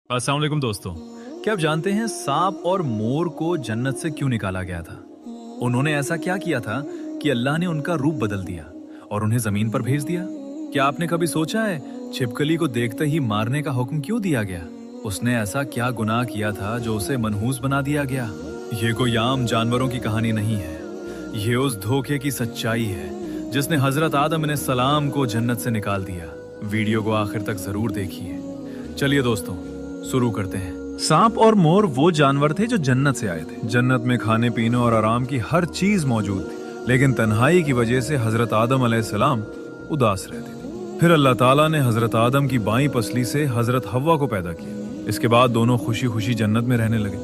अस्सलाम वालेकुम दोस्तों, क्या आप जानते हैं सांप और मोर को जन्नत से क्यों निकाला गया था? उन्होंने ऐसा क्या किया था कि अल्लाह ने उनका रूप बदल दिया और उन्हें जमीन पर भेज दिया? क्या आपने कभी सोचा है छिपकली को देखते ही मारने का हुक्म क्यों दिया गया? उसने ऐसा क्या गुनाह किया था जो उसे मनहूस बना दिया गया? ये कोई आम जानवरों की कहानी नहीं है, ये उस धोखे की सच्चाई है जिसने हजरत आदम अलैहिस्सलाम को जन्नत से निकाल दिया। वीडियो को आखिर तक जरूर देखिए। चलिए दोस्तों, शुरू करते हैं। सांप और मोर वो जानवर थे जो जन्नत से आए थे। जन्नत में खाने पीने और आराम की हर चीज मौजूद थी, लेकिन तन्हाई की वजह से हजरत आदम अलैहिस्सलाम उदास रहते थे। फिर अल्लाह ताला ने हजरत आदम की बाईं पसली से हजरत हव्वा को पैदा किया। इसके बाद दोनों खुशी खुशी जन्नत में रहने लगे।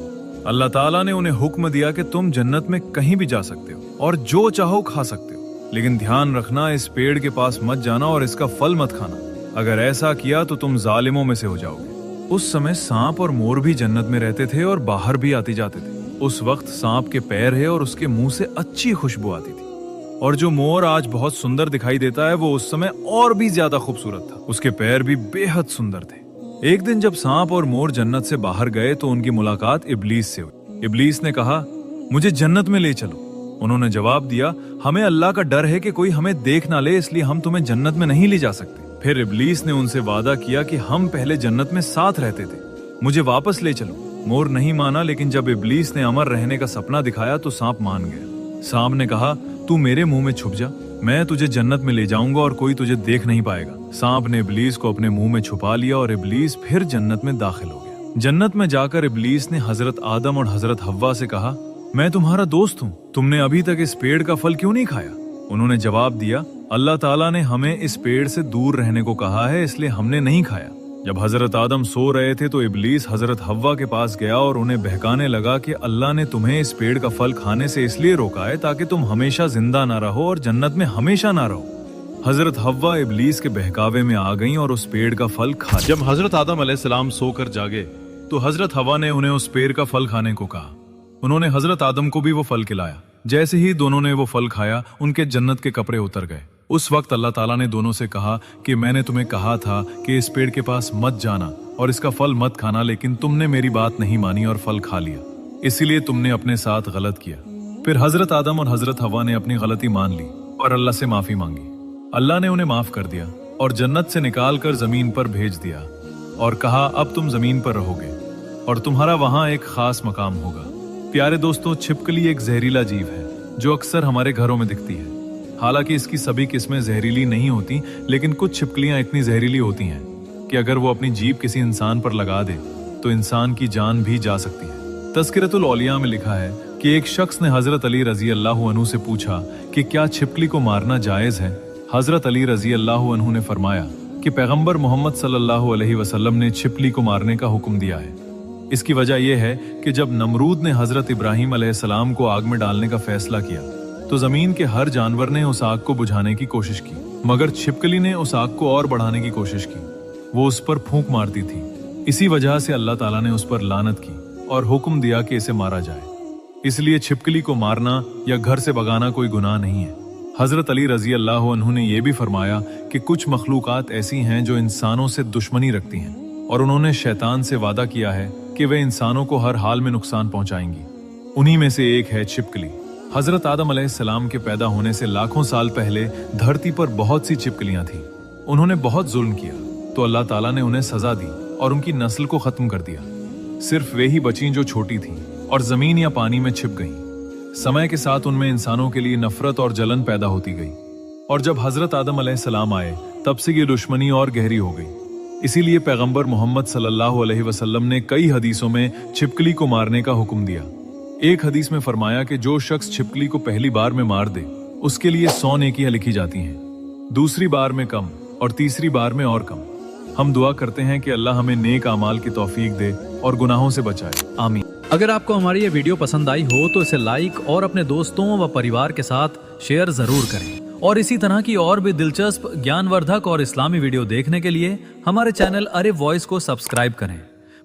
अल्लाह ताला ने उन्हें हुक्म दिया कि तुम जन्नत में कहीं भी जा सकते हो और जो चाहो खा सकते हो, लेकिन ध्यान रखना इस पेड़ के पास मत जाना और इसका फल मत खाना। अगर ऐसा किया तो तुम जालिमों में से हो जाओगे। उस समय सांप और मोर भी जन्नत में रहते थे और बाहर भी आते जाते थे। उस वक्त सांप के पैर है और उसके मुंह से अच्छी खुशबू आती थी, और जो मोर आज बहुत सुंदर दिखाई देता है वो उस समय और भी ज्यादा खूबसूरत था। उसके पैर भी बेहद सुंदर थे। एक दिन जब सांप और मोर जन्नत से बाहर गए तो उनकी मुलाकात इब्लीस से हुई। इब्लीस ने कहा, मुझे जन्नत में ले चलो। उन्होंने जवाब दिया, हमें अल्लाह का डर है कि कोई हमें देख ना ले, इसलिए हम तुम्हें जन्नत में नहीं ले जा सकते। फिर इब्लीस ने उनसे वादा किया कि हम पहले जन्नत में साथ रहते थे, मुझे वापस ले चलो। मोर नहीं माना, लेकिन जब इब्लीस ने अमर रहने का सपना दिखाया तो सांप मान गया। सांप ने कहा, तू मेरे मुंह में छुप जा, मैं तुझे जन्नत में ले जाऊंगा और कोई तुझे देख नहीं पाएगा। सांप ने इब्लीस को अपने मुंह में छुपा लिया और इब्लीस फिर जन्नत में दाखिल हो गया। जन्नत में जाकर इब्लीस ने हजरत आदम और हजरत हव्वा से कहा, मैं तुम्हारा दोस्त हूँ, तुमने अभी तक इस पेड़ का फल क्यों नहीं खाया? उन्होंने जवाब दिया, अल्लाह ताला ने हमें इस पेड़ से दूर रहने को कहा है, इसलिए हमने नहीं खाया। जब हजरत आदम सो रहे थे तो इब्लीस हजरत हव्वा के पास गया और उन्हें बहकाने लगा कि अल्लाह ने तुम्हें इस पेड़ का फल खाने से इसलिए रोका है ताकि तुम हमेशा जिंदा ना रहो और जन्नत में हमेशा ना रहो। हजरत हव्वा इब्लीस के बहकावे में आ गईं और उस पेड़ का फल खा। जब हजरत आदम अलैहिस्सलाम सोकर जागे तो हजरत हव्वा ने उन्हें उस पेड़ का फल खाने को कहा। उन्होंने हजरत आदम को भी वो फल खिलाया। जैसे ही दोनों ने वो फल खाया, उनके जन्नत के कपड़े उतर गए। उस वक्त अल्लाह ताला ने दोनों से कहा कि मैंने तुम्हें कहा था कि इस पेड़ के पास मत जाना और इसका फल मत खाना, लेकिन तुमने मेरी बात नहीं मानी और फल खा लिया, इसीलिए तुमने अपने साथ गलत किया। फिर हजरत आदम और हजरत हव्वा ने अपनी गलती मान ली और अल्लाह से माफी मांगी। अल्लाह ने उन्हें माफ कर दिया और जन्नत से निकाल कर जमीन पर भेज दिया और कहा, अब तुम जमीन पर रहोगे और तुम्हारा वहां एक खास मकाम होगा। प्यारे दोस्तों, छिपकली एक जहरीला जीव है जो अक्सर हमारे घरों में दिखती है। हालांकि इसकी सभी किस्में जहरीली नहीं होती, लेकिन कुछ छिपकलियां इतनी जहरीली होती हैं कि अगर वो अपनी जीभ किसी इंसान पर लगा दे तो इंसान की जान भी जा सकती है। तज़किरतुल औलिया में लिखा है कि एक शख्स ने हजरत अली रजी अल्लाह अन्हु से पूछा कि क्या छिपकली को मारना जायज है? हजरत अली रजी अल्लाह अन्हु ने फरमाया कि पैगंबर मोहम्मद सल्लल्लाहु अलैहि वसल्लम ने छिपकली को मारने का हुक्म दिया है। इसकी वजह यह है कि जब नमरूद ने हजरत इब्राहिम अलैहिस्सलाम को आग में डालने का फैसला किया तो जमीन के हर जानवर ने उस आग को बुझाने की कोशिश की, मगर छिपकली ने उस आग को और बढ़ाने की कोशिश की। वो उस पर फूंक मारती थी। इसी वजह से अल्लाह ताला ने उस पर लानत की और हुक्म दिया कि इसे मारा जाए। इसलिए छिपकली को मारना या घर से भगाना कोई गुनाह नहीं है। हजरत अली रजी अल्लाह अन्हु ने यह भी फरमाया कि कुछ मखलूकात ऐसी हैं जो इंसानों से दुश्मनी रखती हैं और उन्होंने शैतान से वादा किया है कि वे इंसानों को हर हाल में नुकसान पहुंचाएंगी। उन्हीं में से एक है छिपकली। हजरत आदम अलैहिस्सलाम के पैदा होने से लाखों साल पहले धरती पर बहुत सी छिपकलियां थीं। उन्होंने बहुत जुल्म किया तो अल्लाह ताला ने उन्हें सजा दी और उनकी नस्ल को खत्म कर दिया। सिर्फ वे ही बचीं जो छोटी थीं और जमीन या पानी में छिप गईं। समय के साथ उनमें इंसानों के लिए नफरत और जलन पैदा होती गई, और जब हजरत आदम अलैहिस्सलाम आए तब से ये दुश्मनी और गहरी हो गई। इसीलिए पैगंबर मोहम्मद सल्लल्लाहु अलैहि वसल्लम ने कई हदीसों में छिपकली को मारने का हुक्म दिया। एक हदीस में फरमाया कि जो शख्स छिपकली को पहली बार में मार दे उसके लिए 100 नेकियां लिखी जाती हैं, दूसरी बार में कम और तीसरी बार में और कम। हम दुआ करते हैं कि अल्लाह हमें नेक आमाल की तौफीक दे और गुनाहों से बचाए, आमीन। अगर आपको हमारी ये वीडियो पसंद आई हो तो इसे लाइक और अपने दोस्तों व परिवार के साथ शेयर जरूर करें, और इसी तरह की और भी दिलचस्प, ज्ञानवर्धक और इस्लामी वीडियो देखने के लिए हमारे चैनल अरब वॉइस को सब्सक्राइब करें।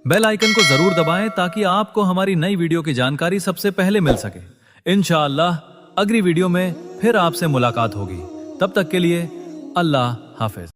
बेल आइकन को जरूर दबाएं ताकि आपको हमारी नई वीडियो की जानकारी सबसे पहले मिल सके। इंशाअल्लाह अगली वीडियो में फिर आपसे मुलाकात होगी। तब तक के लिए अल्लाह हाफिज।